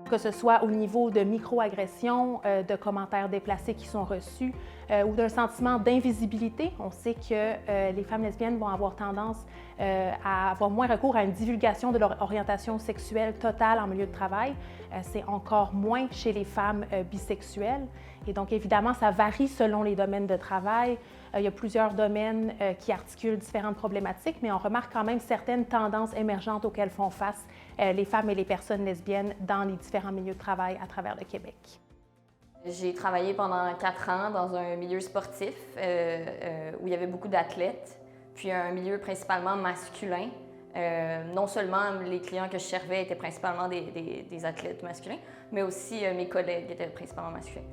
Que ce soit au niveau de microagressions, de commentaires déplacés qui sont reçus ou d'un sentiment d'invisibilité. On sait que les femmes lesbiennes vont avoir tendance à avoir moins recours à une divulgation de leur orientation sexuelle totale en milieu de travail. C'est encore moins chez les femmes bisexuelles. Et donc, évidemment, ça varie selon les domaines de travail. Il y a plusieurs domaines qui articulent différentes problématiques, mais on remarque quand même certaines tendances émergentes auxquelles font face les femmes et les personnes lesbiennes dans les différents milieux de travail à travers le Québec. J'ai travaillé pendant 4 ans dans un milieu sportif où il y avait beaucoup d'athlètes, puis un milieu principalement masculin. Non seulement les clients que je servais étaient principalement des athlètes masculins, mais aussi mes collègues étaient principalement masculins.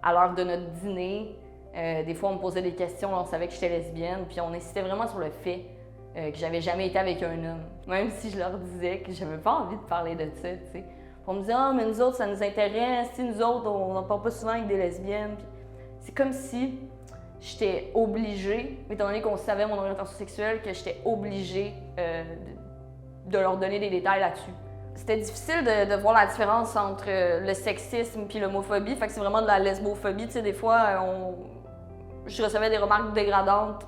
À l'heure de notre dîner, des fois on me posait des questions, on savait que j'étais lesbienne, puis on insistait vraiment sur le fait que j'avais jamais été avec un homme. Même si je leur disais que j'avais pas envie de parler de ça, tu sais. On me disait « Ah, mais nous autres, ça nous intéresse, si nous autres, on n'en parle pas souvent avec des lesbiennes. » C'est comme si j'étais obligée, étant donné qu'on savait mon orientation sexuelle, que j'étais obligée de leur donner des détails là-dessus. C'était difficile de voir la différence entre le sexisme puis l'homophobie, fait que c'est vraiment de la lesbophobie. Tu sais, des fois, je recevais des remarques dégradantes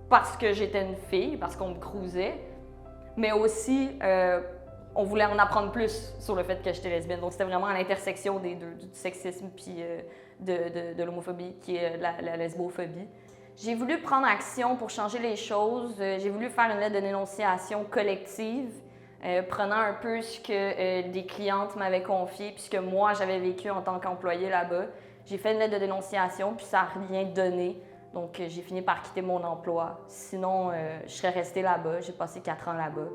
parce que j'étais une fille, parce qu'on me cruisait, mais aussi on voulait en apprendre plus sur le fait que j'étais lesbienne. Donc c'était vraiment à l'intersection des deux, du sexisme puis de l'homophobie, qui est la lesbophobie. J'ai voulu prendre action pour changer les choses. J'ai voulu faire une lettre de dénonciation collective, prenant un peu ce que des clientes m'avaient confié, puis ce que moi j'avais vécu en tant qu'employée là-bas. J'ai fait une lettre de dénonciation, puis ça n'a rien donné. Donc j'ai fini par quitter mon emploi. Sinon, je serais restée là-bas. J'ai passé 4 ans là-bas.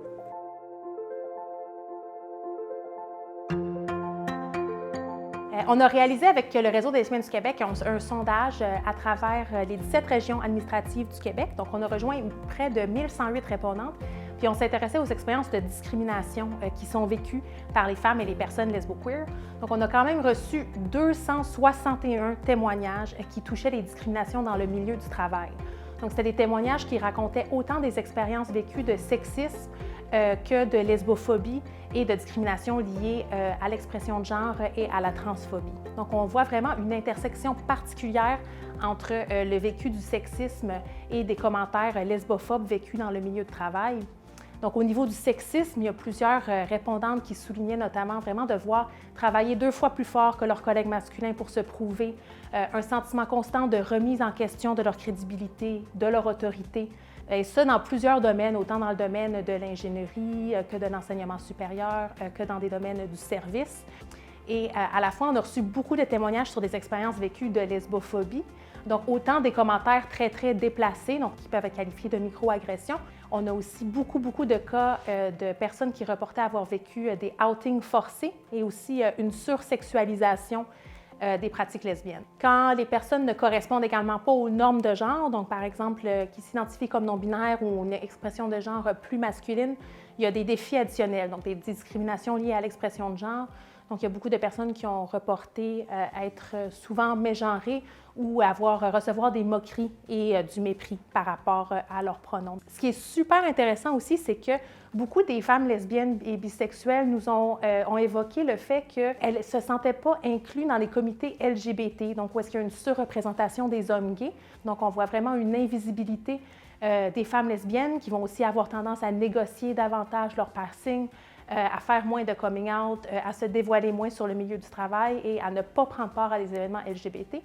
On a réalisé avec le Réseau des lesbiennes du Québec un sondage à travers les 17 régions administratives du Québec. Donc, on a rejoint près de 1108 répondantes. Puis on s'intéressait aux expériences de discrimination qui sont vécues par les femmes et les personnes lesbo-queer. Donc on a quand même reçu 261 témoignages qui touchaient les discriminations dans le milieu du travail. Donc c'était des témoignages qui racontaient autant des expériences vécues de sexisme que de lesbophobie et de discrimination liées à l'expression de genre et à la transphobie. Donc on voit vraiment une intersection particulière entre le vécu du sexisme et des commentaires lesbophobes vécus dans le milieu de travail. Donc, au niveau du sexisme, il y a plusieurs répondantes qui soulignaient notamment vraiment devoir travailler 2 fois plus fort que leurs collègues masculins pour se prouver, un sentiment constant de remise en question de leur crédibilité, de leur autorité, et ça dans plusieurs domaines, autant dans le domaine de l'ingénierie que de l'enseignement supérieur, que dans des domaines du service. Et à la fois, on a reçu beaucoup de témoignages sur des expériences vécues de lesbophobie, donc autant des commentaires très déplacés, donc qui peuvent être qualifiés de microagressions. On a aussi beaucoup de cas de personnes qui reportaient avoir vécu des outings forcés et aussi une sursexualisation des pratiques lesbiennes. Quand les personnes ne correspondent également pas aux normes de genre, donc par exemple qui s'identifient comme non-binaires ou une expression de genre plus masculine, il y a des défis additionnels, donc des discriminations liées à l'expression de genre. Donc, il y a beaucoup de personnes qui ont reporté être souvent mégenrées ou recevoir des moqueries et du mépris par rapport à leurs pronoms. Ce qui est super intéressant aussi, c'est que beaucoup des femmes lesbiennes et bisexuelles nous ont évoqué le fait qu'elles ne se sentaient pas incluses dans les comités LGBT, donc où est-ce qu'il y a une surreprésentation des hommes gays. Donc, on voit vraiment une invisibilité des femmes lesbiennes qui vont aussi avoir tendance à négocier davantage leur passing, à faire moins de coming out, à se dévoiler moins sur le milieu du travail et à ne pas prendre part à des événements LGBT.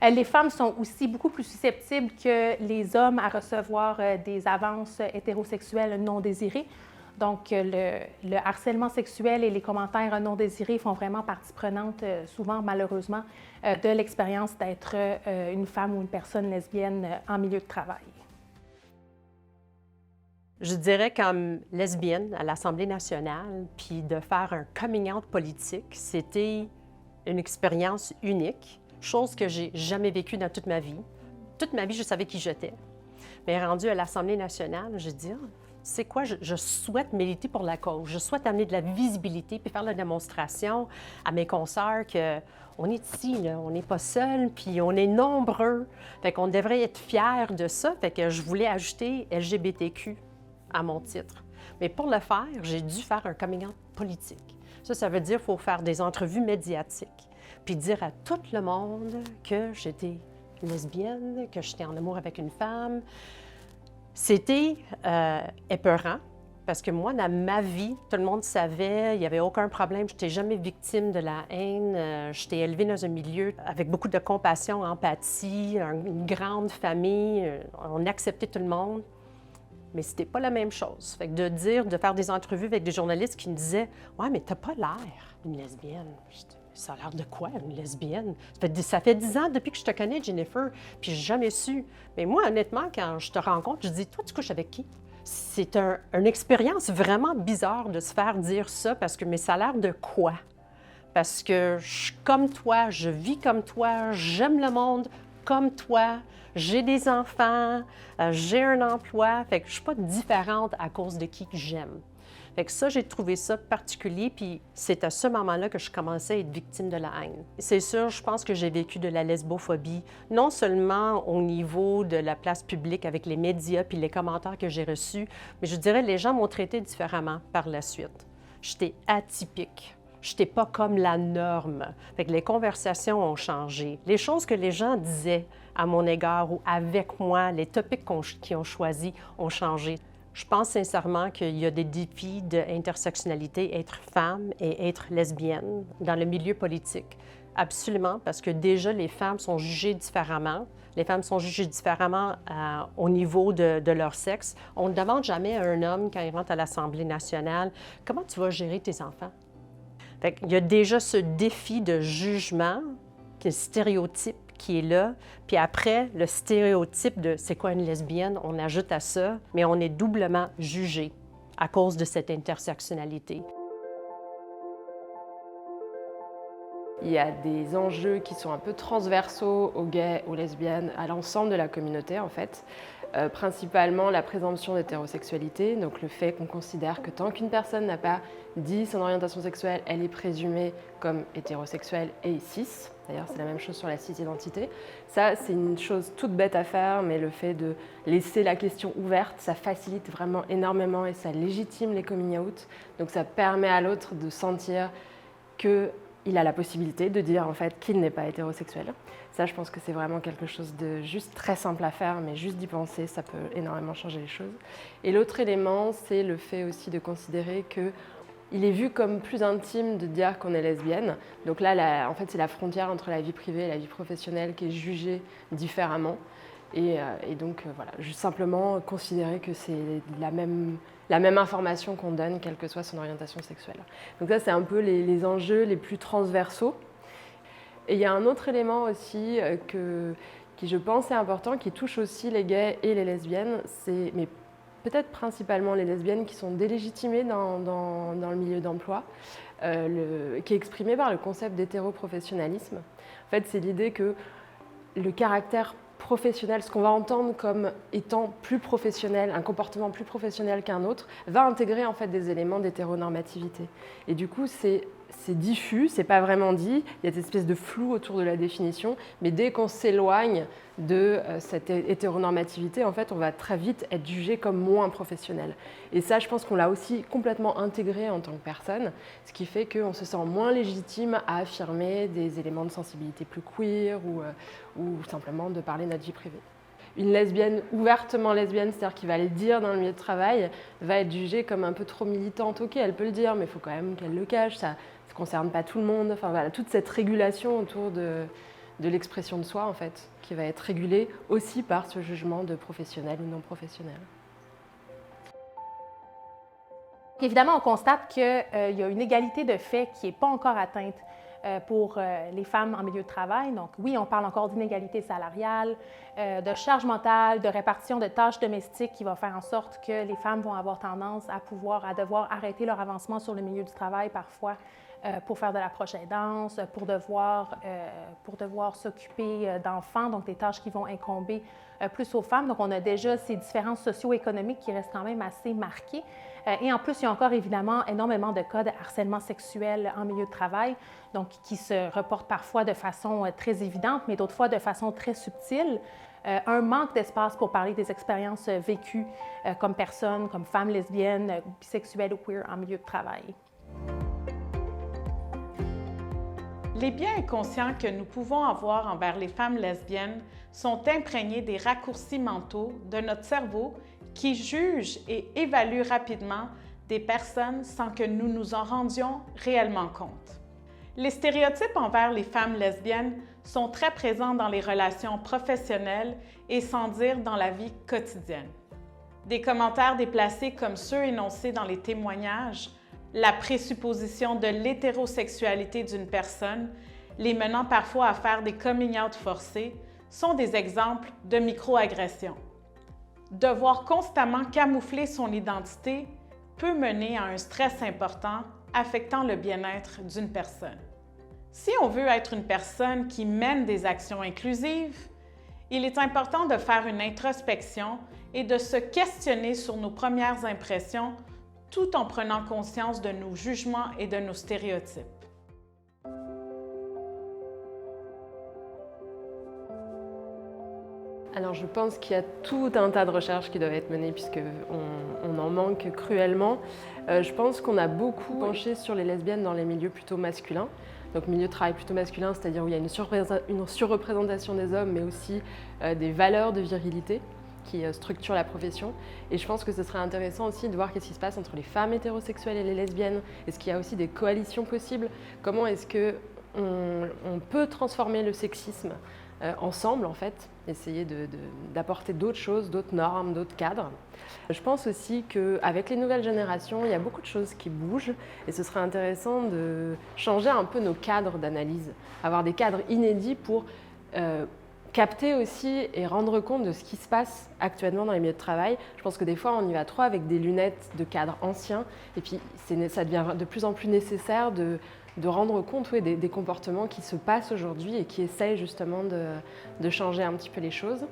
Les femmes sont aussi beaucoup plus susceptibles que les hommes à recevoir des avances hétérosexuelles non désirées. Donc, le harcèlement sexuel et les commentaires non désirés font vraiment partie prenante, souvent malheureusement, de l'expérience d'être une femme ou une personne lesbienne en milieu de travail. Je dirais comme lesbienne à l'Assemblée nationale, puis de faire un coming out politique, c'était une expérience unique, chose que j'ai jamais vécue dans toute ma vie. Toute ma vie, je savais qui j'étais. Mais rendue à l'Assemblée nationale, je dis, c'est quoi, je souhaite militer pour la cause, je souhaite amener de la visibilité puis faire la démonstration à mes consoeurs qu'on est ici, là, on n'est pas seuls, puis on est nombreux. Fait qu'on devrait être fiers de ça, fait que je voulais ajouter LGBTQ à mon titre. Mais pour le faire, j'ai dû faire un coming out politique. Ça veut dire qu'il faut faire des entrevues médiatiques, puis dire à tout le monde que j'étais lesbienne, que j'étais en amour avec une femme. C'était épeurant, parce que moi, dans ma vie, tout le monde savait, il n'y avait aucun problème, je n'étais jamais victime de la haine. J'étais élevée dans un milieu avec beaucoup de compassion, empathie, une grande famille, on acceptait tout le monde. Mais c'était pas la même chose. Fait que de faire des entrevues avec des journalistes qui me disaient « Ouais, mais t'as pas l'air d'une lesbienne. » Ça a l'air de quoi, une lesbienne? Ça fait 10 ans depuis que je te connais, Jennifer, puis j'ai jamais su. Mais moi, honnêtement, quand je te rencontre, je dis « Toi, tu couches avec qui? » C'est une expérience vraiment bizarre de se faire dire ça, parce que mais ça a l'air de quoi? Parce que je suis comme toi, je vis comme toi, j'aime le monde comme toi, j'ai des enfants, j'ai un emploi, fait que je suis pas différente à cause de qui que j'aime. Fait que ça, j'ai trouvé ça particulier, puis c'est à ce moment-là que je commençais à être victime de la haine. C'est sûr, je pense que j'ai vécu de la lesbophobie, non seulement au niveau de la place publique avec les médias puis les commentaires que j'ai reçus, mais je dirais que les gens m'ont traité différemment par la suite. J'étais atypique. Je n'étais pas comme la norme. Fait que les conversations ont changé. Les choses que les gens disaient à mon égard ou avec moi, les topics qu'ils ont choisis ont changé. Je pense sincèrement qu'il y a des défis d'intersectionnalité, être femme et être lesbienne dans le milieu politique. Absolument, parce que déjà, les femmes sont jugées différemment. Les femmes sont jugées différemment au niveau de leur sexe. On ne demande jamais à un homme, quand il rentre à l'Assemblée nationale, « Comment tu vas gérer tes enfants? » Fait qu'il y a déjà ce défi de jugement, qui est le stéréotype qui est là. Puis après, le stéréotype de c'est quoi une lesbienne, on ajoute à ça, mais on est doublement jugé à cause de cette intersectionnalité. Il y a des enjeux qui sont un peu transversaux aux gays, aux lesbiennes, à l'ensemble de la communauté en fait. Principalement la présomption d'hétérosexualité, donc le fait qu'on considère que tant qu'une personne n'a pas dit son orientation sexuelle, elle est présumée comme hétérosexuelle et cis. D'ailleurs, c'est la même chose sur la cis-identité. Ça, c'est une chose toute bête à faire, mais le fait de laisser la question ouverte, ça facilite vraiment énormément et ça légitime les coming out. Donc ça permet à l'autre de sentir qu'il a la possibilité de dire en fait qu'il n'est pas hétérosexuel. Ça, je pense que c'est vraiment quelque chose de juste très simple à faire, mais juste d'y penser, ça peut énormément changer les choses. Et l'autre élément, c'est le fait aussi de considérer qu'il est vu comme plus intime de dire qu'on est lesbienne. Donc là, en fait, c'est la frontière entre la vie privée et la vie professionnelle qui est jugée différemment. Et donc, voilà, juste simplement considérer que c'est la même information qu'on donne, quelle que soit son orientation sexuelle. Donc ça, c'est un peu les enjeux les plus transversaux. Et il y a un autre élément aussi qui, je pense, est important, qui touche aussi les gays et les lesbiennes, mais peut-être principalement les lesbiennes qui sont délégitimées dans le milieu d'emploi, qui est exprimé par le concept d'hétéroprofessionnalisme. En fait, c'est l'idée que le caractère professionnel, ce qu'on va entendre comme étant plus professionnel, un comportement plus professionnel qu'un autre, va intégrer en fait des éléments d'hétéronormativité. Et du coup, c'est diffus, c'est pas vraiment dit, il y a cette espèce de flou autour de la définition, mais dès qu'on s'éloigne de cette hétéronormativité, en fait, on va très vite être jugé comme moins professionnel. Et ça, je pense qu'on l'a aussi complètement intégré en tant que personne, ce qui fait qu'on se sent moins légitime à affirmer des éléments de sensibilité plus queer ou simplement de parler de notre vie privée. Une lesbienne ouvertement lesbienne, c'est-à-dire qui va le dire dans le milieu de travail, va être jugée comme un peu trop militante. Ok, elle peut le dire, mais il faut quand même qu'elle le cache, ça ne concerne pas tout le monde. Enfin voilà, toute cette régulation autour de l'expression de soi, en fait, qui va être régulée aussi par ce jugement de professionnel ou non professionnel. Évidemment, on constate qu'il y a une égalité de fait qui n'est pas encore atteinte pour les femmes en milieu de travail. Donc oui, on parle encore d'inégalité salariale, de charge mentale, de répartition de tâches domestiques qui va faire en sorte que les femmes vont avoir tendance à devoir arrêter leur avancement sur le milieu du travail parfois pour faire de la proche aidance, pour devoir s'occuper d'enfants, donc des tâches qui vont incomber plus aux femmes. Donc on a déjà ces différences socio-économiques qui restent quand même assez marquées. Et en plus, il y a encore évidemment énormément de cas de harcèlement sexuel en milieu de travail, donc qui se reportent parfois de façon très évidente, mais d'autres fois de façon très subtile. Un manque d'espace pour parler des expériences vécues comme personne, comme femme lesbienne, bisexuelle ou queer en milieu de travail. Les biais inconscients que nous pouvons avoir envers les femmes lesbiennes sont imprégnés des raccourcis mentaux de notre cerveau qui juge et évalue rapidement des personnes sans que nous nous en rendions réellement compte. Les stéréotypes envers les femmes lesbiennes sont très présents dans les relations professionnelles et sans dire dans la vie quotidienne. Des commentaires déplacés comme ceux énoncés dans les témoignages, la présupposition de l'hétérosexualité d'une personne, les menant parfois à faire des coming out forcés, sont des exemples de microagressions. Devoir constamment camoufler son identité peut mener à un stress important affectant le bien-être d'une personne. Si on veut être une personne qui mène des actions inclusives, il est important de faire une introspection et de se questionner sur nos premières impressions tout en prenant conscience de nos jugements et de nos stéréotypes. Alors je pense qu'il y a tout un tas de recherches qui doivent être menées puisqu'on en manque cruellement. Je pense qu'on a beaucoup penché sur les lesbiennes dans les milieux plutôt masculins. Donc milieu de travail plutôt masculin, c'est-à-dire où il y a une surreprésentation des hommes, mais aussi des valeurs de virilité qui structurent la profession. Et je pense que ce serait intéressant aussi de voir qu'est-ce qui se passe entre les femmes hétérosexuelles et les lesbiennes. Est-ce qu'il y a aussi des coalitions possibles? Comment est-ce qu'on peut transformer le sexisme ensemble, en fait, essayer d'apporter d'autres choses, d'autres normes, d'autres cadres. Je pense aussi qu'avec les nouvelles générations, il y a beaucoup de choses qui bougent et ce serait intéressant de changer un peu nos cadres d'analyse, avoir des cadres inédits pour capter aussi et rendre compte de ce qui se passe actuellement dans les milieux de travail. Je pense que des fois, on y va trop avec des lunettes de cadres anciens et puis ça devient de plus en plus nécessaire de rendre compte des comportements qui se passent aujourd'hui et qui essayent justement de changer un petit peu les choses.